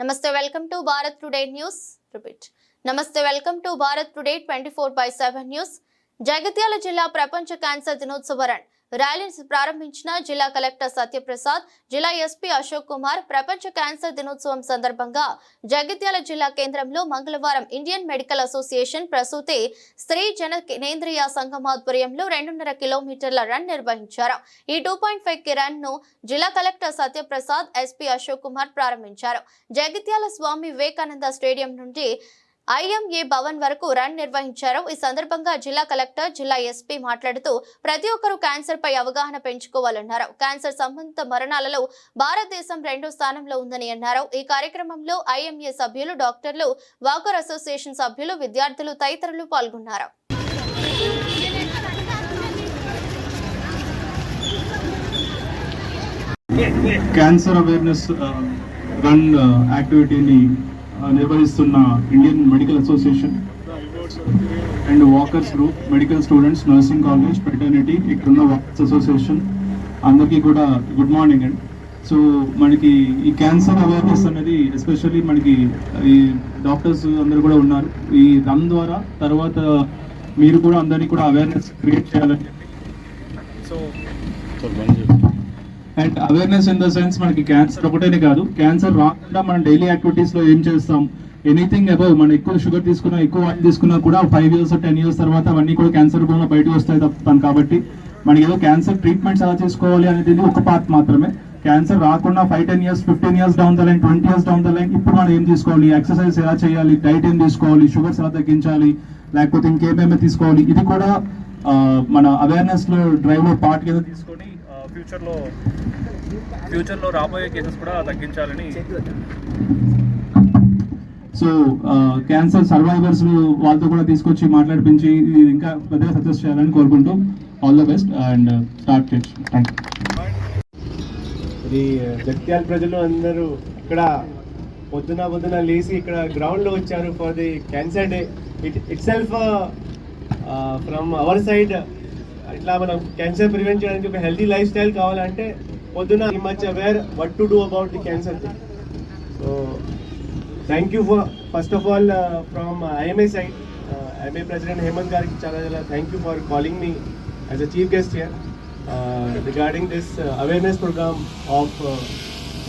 Namaste, welcome to Bharat Today News. Repeat. Namaste, welcome to Bharat Today 24/7 News. Jagtial జిల్లా ప్రపంచ cancer దినోత్సవ ర్యాలీని ప్రారంభించిన జిల్లా కలెక్టర్ సత్యప్రసాద్, జిల్లా ఎస్పీ అశోక్ కుమార్. ప్రపంచ క్యాన్సర్ దినోత్సవం సందర్భంగా జగిత్యాల జిల్లా కేంద్రంలో మంగళవారం ఇండియన్ మెడికల్ అసోసియేషన్ ప్రసూతి స్త్రీ జననేంద్రియ సంఘం ఆధ్వర్యంలో 2.5 కిలోమీటర్ల రన్ నిర్వహించారు. ఈ 2.5 రన్ ను జిల్లా కలెక్టర్ సత్యప్రసాద్, ఎస్పీ అశోక్ కుమార్ ప్రారంభించారు. జగిత్యాల స్వామి వివేకానంద స్టేడియం నుండి IMA భవన్ వరకు రన్ నిర్వహించారు. ఈ సందర్భంగా జిల్లా కలెక్టర్, జిల్లా ఎస్పీ మాట్లాడుతూ ప్రతి ఒక్కరూ క్యాన్సర్ పై అవగాహన పెంచుకోవాలన్నారు. క్యాన్సర్ సంబంధిత మరణాలలో భారతదేశం 2వ స్థానంలో ఉందని అన్నారు. ఈ కార్యక్రమంలో IMA సభ్యులు, డాక్టర్లు, వాకర్ అసోసియేషన్ సభ్యులు, విద్యార్థులు తదితరులు పాల్గొన్నారు. క్యాన్సర్ అవేర్నెస్ రన్ యాక్టివిటీని నిర్వహిస్తున్న Indian medical association and walkers group, medical students, nursing college, fraternity, ఇక్కడున్న వాకర్స్ అసోసియేషన్ అందరికీ కూడా గుడ్ మార్నింగ్ అండి. సో మనకి ఈ క్యాన్సర్ అవేర్నెస్ అనేది ఎస్పెషల్లీ మనకి ఈ డాక్టర్స్ అందరూ కూడా ఉన్నారు. ఈ రన్ ద్వారా తర్వాత మీరు కూడా అందరినీ కూడా అవేర్నెస్ క్రియేట్ చేయాలని చెప్పి, so and awareness in the sense మనకి క్యాన్సర్ ఒకటేనే కాదు, క్యాన్సర్ రాకుండా మనం డైలీ యాక్టివిటీస్లో ఏం చేస్తాం, ఎనీథింగ్ అబౌవ్ మనం ఎక్కువ షుగర్ తీసుకున్నా, ఎక్కువ ఆయిల్ తీసుకున్నా కూడా 5 years 10 years తర్వాత అవన్నీ కూడా క్యాన్సర్ రూపంలో బయటకు వస్తాయి తప్పుతాను. కాబట్టి మనకి ఏదో క్యాన్సర్ ట్రీట్మెంట్స్ ఎలా చేసుకోవాలి అనేది ఒక పార్ట్ మాత్రమే. క్యాన్సర్ రాకుండా 5-10 years 15 years down the line, 20 years down the line ఇప్పుడు మనం ఏం తీసుకోవాలి, ఎక్సర్సైజ్ ఎలా చేయాలి, డైట్ ఏం తీసుకోవాలి, షుగర్స్ ఎలా తగ్గించాలి, లేకపోతే ఇంకేమేమి తీసుకోవాలి, ఇది కూడా మన అవేర్నెస్ లో డ్రైవ్ లో పార్ట్ కింద తీసుకొని ఫ్యూచర్లో రాబోయే కేసెస్ కూడా తగ్గించాలని. సో క్యాన్సర్ సర్వైవర్స్ వాళ్ళతో కూడా తీసుకొచ్చి మాట్లాడిపించి ఇంకా పెద్దగా సక్సెస్ చేయాలని కోరుకుంటూ all the best and start చేయొచ్చు. Thank you. జగిత్యాల ప్రజలు అందరూ ఇక్కడ పొద్దున లేచి ఇక్కడ గ్రౌండ్లో వచ్చారు for the cancer day. Itself from our side ఇట్లా మనం క్యాన్సర్ ప్రివెంట్ చేయడానికి ఒక హెల్తీ లైఫ్ స్టైల్ కావాలంటే పొద్దున ఈ much aware what to do about the cancer thing. So thank you for first of all from IMA side, IMA President Hemant gariki chala thank you for calling me as a chief guest here regarding this awareness program of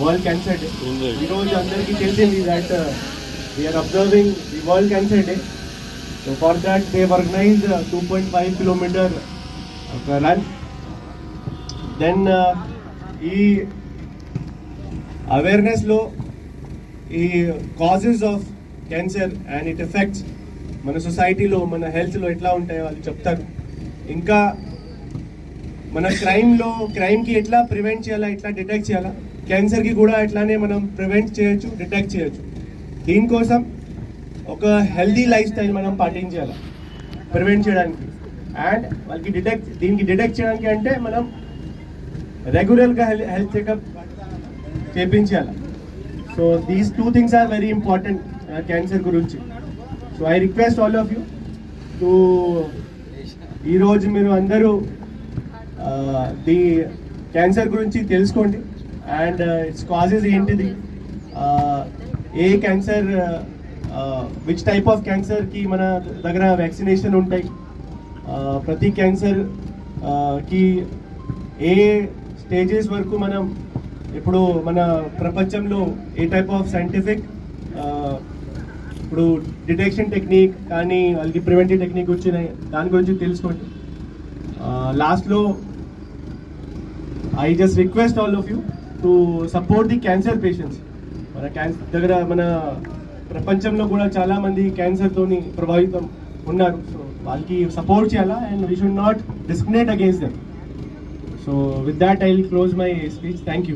World Cancer Day. ఈ రోజు అందరికీ తెలిసింది that we are observing the World Cancer Day. So for that they have organized 2.5 kilometer run. Then ఈ అవేర్నెస్లో ఈ causes of cancer and it effects మన సొసైటీలో, మన హెల్త్లో ఎట్లా ఉంటాయో వాళ్ళు చెప్తారు. ఇంకా మన క్రైమ్కి ఎట్లా ప్రివెంట్ చేయాలా, ఎట్లా డిటెక్ట్ చేయాలా, క్యాన్సర్కి కూడా ఎట్లానే మనం ప్రివెంట్ చేయొచ్చు, డిటెక్ట్ చేయొచ్చు. దీనికోసం ఒక హెల్దీ లైఫ్ స్టైల్ మనం పాటించాలి ప్రివెంట్ చేయడానికి. అండ్ వాళ్ళకి దీనికి డిటెక్ట్ చేయడానికి అంటే మనం రెగ్యులర్గా హెల్త్ చెకప్ చేయించాలి. So these 2 things are very important cancer గురించి. So I request all of you to ఈరోజు మీరు అందరూ ది క్యాన్సర్ గురించి తెలుసుకోండి అండ్ ఇట్స్ కాజెస్ ఏంటిది, ఏ క్యాన్సర్, విచ్ టైప్ ఆఫ్ క్యాన్సర్కి మన దగ్గర వ్యాక్సినేషన్ ఉంటాయి, ప్రతి క్యాన్సర్కి ఏ స్టేజెస్ వరకు మనం ఇప్పుడు మన ప్రపంచంలో ఏ టైప్ ఆఫ్ సైంటిఫిక్ ఇప్పుడు డిటెక్షన్ టెక్నిక్ కానీ వాళ్ళకి ప్రివెంటివ్ టెక్నిక్ వచ్చినాయి, దాని గురించి తెలుసుకోండి. లాస్ట్లో I just request all of you to support the cancer patients. మన క్యాన్సర్ దగ్గర మన ప్రపంచంలో కూడా చాలామంది క్యాన్సర్తోని ప్రభావితం ఉన్నారు. సో వాళ్ళకి సపోర్ట్ చేయాలా and we should not discriminate against them. So with that, I will close my speech. Thank you.